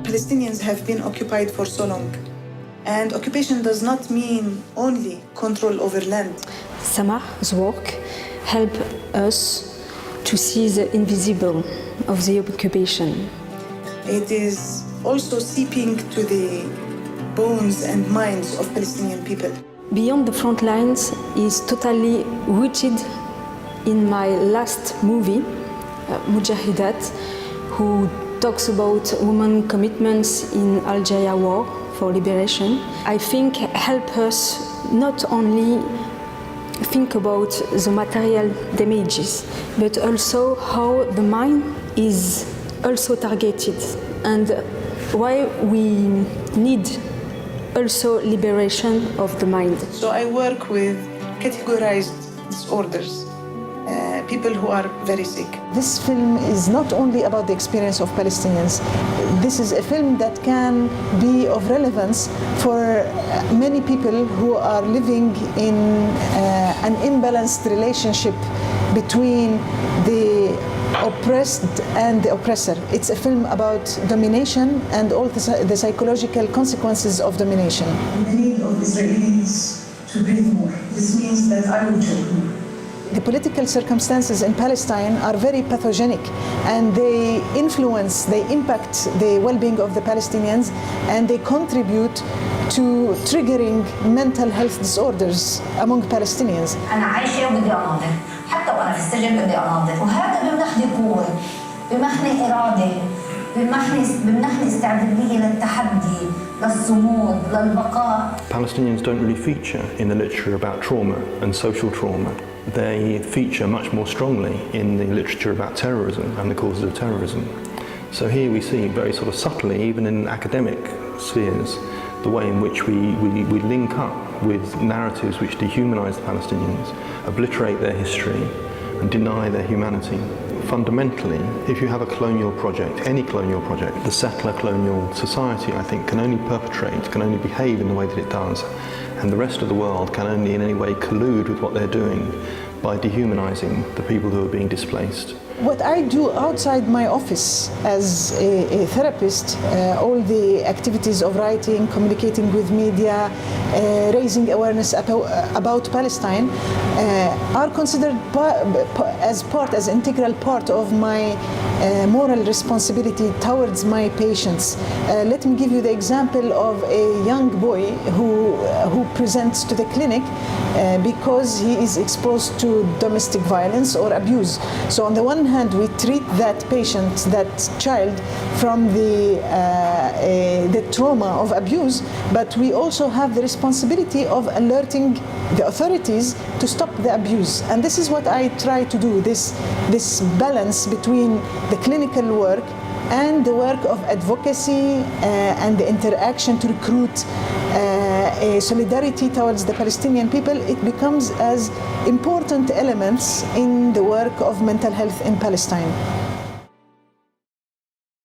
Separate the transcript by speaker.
Speaker 1: Palestinians have been occupied for so long. And occupation does not mean only control over land.
Speaker 2: Samah's work helps us to see the invisible of the occupation.
Speaker 1: It is also seeping to the bones and minds of Palestinian people.
Speaker 2: Beyond the front lines is totally rooted in my last movie, Mujahidat, who talks about women commitments in Algeria war for liberation. I think help us not only think about the material damages, but also how the mind is also targeted and why we need also liberation of the mind.
Speaker 1: So I work with categorized disorders, people who are very sick.
Speaker 3: This film is not only about the experience of Palestinians. This is a film that can be of relevance for many people who are living in an imbalanced relationship between the oppressed and the oppressor. It's a film about domination and all the psychological consequences of domination.
Speaker 1: The need of Israelis to breathe more. This means that I will choke more.
Speaker 3: The political circumstances in Palestine are very pathogenic, and they influence, they impact the well-being of the Palestinians, and they contribute to triggering mental health disorders among Palestinians.
Speaker 4: أنا عايشة وبدي أناضل، حتى وأنا في السجن بدي أناضل، وهذا بيمنحني قوة، بيمنحني إرادة، بيمنحني استعدادية للتحدي، للصمود، للبقاء.
Speaker 5: Palestinians don't really feature in the literature about trauma and social trauma. They feature much more strongly in the literature about terrorism and the causes of terrorism. So here we see very sort of subtly, even in academic spheres, the way in which we link up with narratives which dehumanize the Palestinians, obliterate their history and deny their humanity. Fundamentally, if you have a colonial project, any colonial project, the settler colonial society, I think, can only perpetrate, can only behave in the way that it does, and the rest of the world can only in any way collude with what they're doing by dehumanizing the people who are being displaced.
Speaker 3: What I do outside my office as a therapist, all the activities of writing, communicating with media, raising awareness about Palestine, are considered as integral part of my moral responsibility towards my patients. Let me give you the example of a young boy who presents to the clinic because he is exposed to domestic violence or abuse. So on the one hand, we treat that patient, that child, from the trauma of abuse, but we also have the responsibility of alerting the authorities to stop the abuse. And this is what I try to do, this balance between the clinical work and the work of advocacy and the interaction to recruit solidarity towards the Palestinian people. It becomes as important elements in the work of mental health in Palestine.